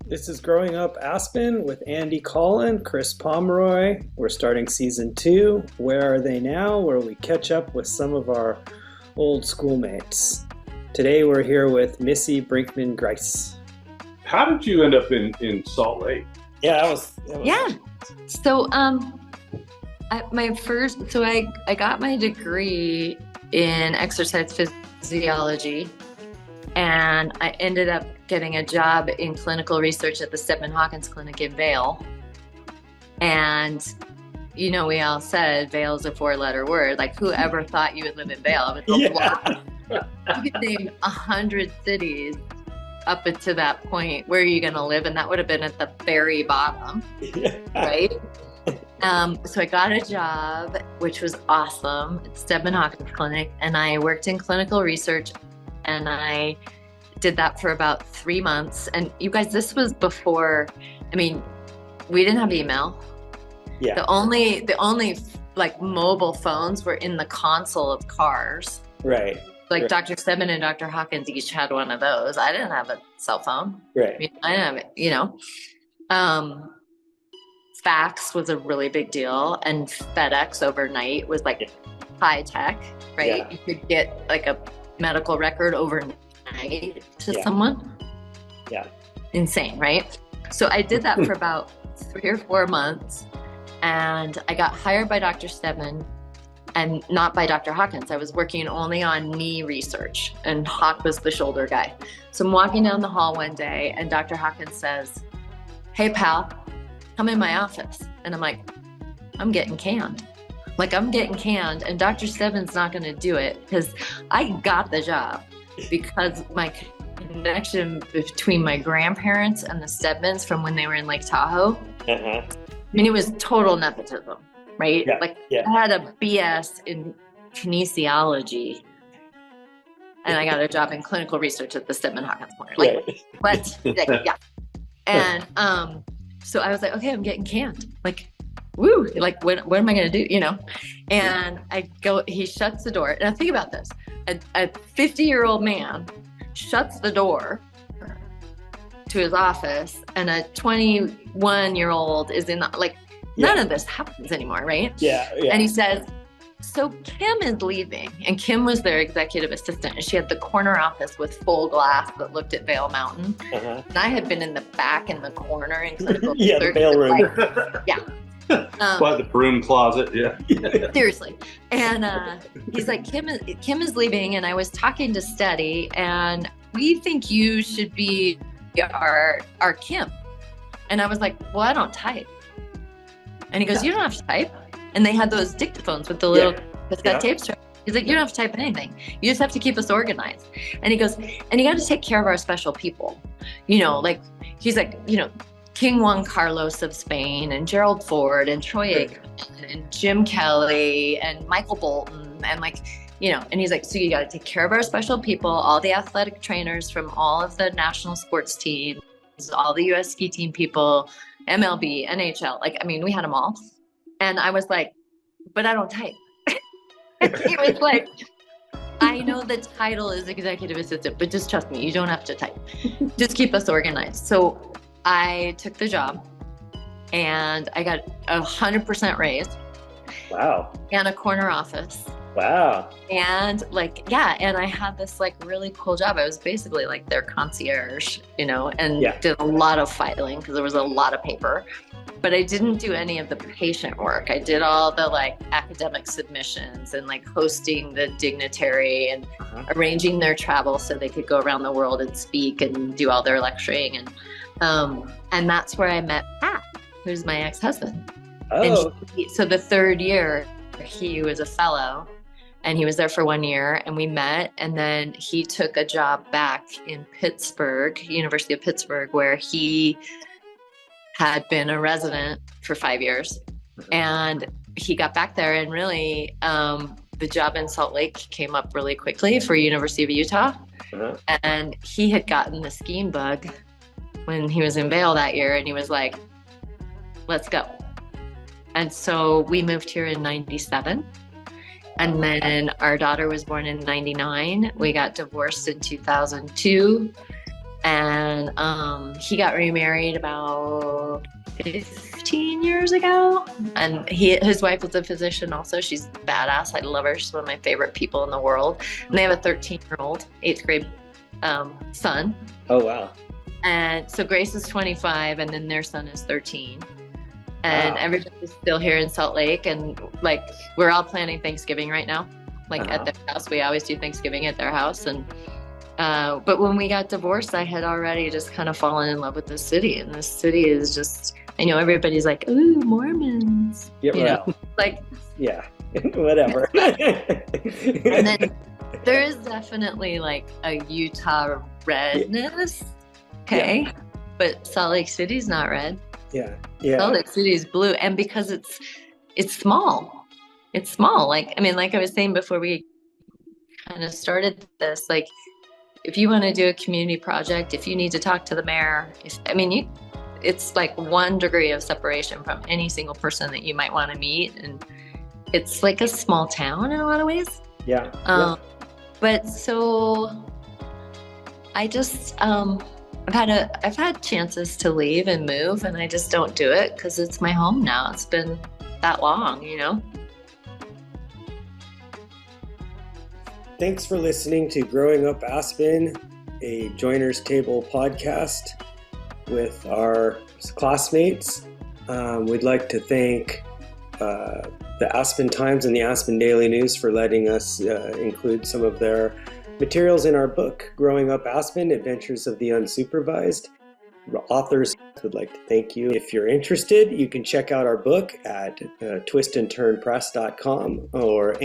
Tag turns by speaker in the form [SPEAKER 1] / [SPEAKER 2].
[SPEAKER 1] This is Growing Up Aspen with Andy Collin, Chris Pomeroy. We're starting season 2. Where Are They Now? Where we catch up with some of our old schoolmates. Today we're here with Missy Brinkman Greis.
[SPEAKER 2] How did you end up in Salt Lake?
[SPEAKER 1] Yeah, that was
[SPEAKER 3] Yeah. So I got my degree in exercise physiology, and I ended up getting a job in clinical research at the Stedman Hawkins Clinic in Vail. And, you know, we all said Vail is a 4-letter word. Like, whoever thought you would live in Vail? It was a block. You could name 100 cities up until that point. Where are you going to live? And that would have been at the very bottom, right? So I got a job, which was awesome, at Stedman Hawkins Clinic, and I worked in clinical research, and I did that for about 3 months. And you guys, this was before, I mean, we didn't have email.
[SPEAKER 1] Yeah.
[SPEAKER 3] The only like mobile phones were in the console of cars.
[SPEAKER 1] Right.
[SPEAKER 3] Like
[SPEAKER 1] right.
[SPEAKER 3] Dr. Stedman and Dr. Hawkins each had one of those. I didn't have a cell phone.
[SPEAKER 1] Right.
[SPEAKER 3] I mean, I didn't have it, you know. Fax was a really big deal, and FedEx overnight was like high tech, right?
[SPEAKER 1] Yeah.
[SPEAKER 3] You could get like a medical record overnight to someone.
[SPEAKER 1] Yeah.
[SPEAKER 3] Insane, right? So I did that for about 3 or 4 months, and I got hired by Dr. Stedman and not by Dr. Hawkins. I was working only on knee research, and Hawk was the shoulder guy. So I'm walking down the hall one day, and Dr. Hawkins says, "Hey, pal, come in my office." And I'm like, I'm getting canned. And Dr. Stedman's not going to do it, because I got the job because my connection between my grandparents and the Stedmans from when they were in Lake Tahoe. I mean, it was total nepotism, right? I had a BS in kinesiology, and I got a job in clinical research at the Stedman Hawkins Clinic. And so I was like, okay, I'm getting canned. Like, woo, like, what am I going to do? You know? And I go, he shuts the door. Now think about this. A 50-year-old man shuts the door to his office, and a 21-year-old is in the, like, none of this happens anymore, right?
[SPEAKER 1] Yeah.
[SPEAKER 3] And he says, so Kim is leaving, and Kim was their executive assistant, and she had the corner office with full glass that looked at Vail Mountain. And I had been in the back in the corner in clinical research.
[SPEAKER 1] The Vail room.
[SPEAKER 2] By the broom closet,
[SPEAKER 3] Seriously. And he's like, Kim is leaving, and I was talking to Steady, and we think you should be our Kim. And I was like, well, I don't type. And he goes, you don't have to type. And they had those dictaphones with the little cassette tapes. He's like, you don't have to type anything. You just have to keep us organized. And he goes, and you got to take care of our special people. You know, like, he's like, you know, King Juan Carlos of Spain, and Gerald Ford, and Troy Aikman, and Jim Kelly, and Michael Bolton, and, like, you know, and he's like, so you got to take care of our special people, all the athletic trainers from all of the national sports teams, all the US ski team people, MLB, NHL. Like, I mean, we had them all. And I was like, but I don't type. He was like, I know the title is executive assistant, but just trust me, you don't have to type. Just keep us organized. So I took the job, and I got 100% raise.
[SPEAKER 1] Wow.
[SPEAKER 3] And a corner office.
[SPEAKER 1] Wow.
[SPEAKER 3] And like, yeah, and I had this like really cool job. I was basically like their concierge, you know, and did a lot of filing because there was a lot of paper. But I didn't do any of the patient work. I did all the like academic submissions and like hosting the dignitary and arranging their travel so they could go around the world and speak and do all their lecturing. And that's where I met Pat, who's my ex-husband.
[SPEAKER 1] Oh.
[SPEAKER 3] And so the third year, he was a fellow, and he was there for 1 year, and we met. And then he took a job back in Pittsburgh, University of Pittsburgh, where he had been a resident for 5 years. And he got back there, and really the job in Salt Lake came up really quickly for University of Utah. And he had gotten the skiing bug when he was in Vail that year, and he was like, let's go. And so we moved here in 97. And then our daughter was born in 99. We got divorced in 2002. And he got remarried about 15 years ago. And his wife was a physician also. She's badass. I love her. She's one of my favorite people in the world. And they have a 13-year-old, 8th grade son.
[SPEAKER 1] Oh, wow.
[SPEAKER 3] And so Grace is 25, and then their son is 13. And everybody's still here in Salt Lake. And like, we're all planning Thanksgiving right now. Like at their house. We always do Thanksgiving at their house. And but when we got divorced, I had already just kind of fallen in love with this city. And this city is just, I know everybody's like, ooh, Mormons.
[SPEAKER 1] Yeah,
[SPEAKER 3] you know, like,
[SPEAKER 1] yeah, whatever.
[SPEAKER 3] And then there is definitely like a Utah redness. Okay. Yeah. But Salt Lake City's not red.
[SPEAKER 1] Yeah.
[SPEAKER 3] Salt Lake City is blue. And because it's small. It's small. Like, I mean, like I was saying before we kind of started this, like, if you want to do a community project, if you need to talk to the mayor, it's like 1 degree of separation from any single person that you might want to meet. And it's like a small town in a lot of ways.
[SPEAKER 1] Yeah.
[SPEAKER 3] But so I just, I've had chances to leave and move, and I just don't do it because it's my home now. It's been that long, you know?
[SPEAKER 1] Thanks for listening to Growing Up Aspen, a Joiners Table podcast with our classmates. We'd like to thank the Aspen Times and the Aspen Daily News for letting us include some of their materials in our book, Growing Up Aspen, Adventures of the Unsupervised. Authors would like to thank you. If you're interested, you can check out our book at twistandturnpress.com or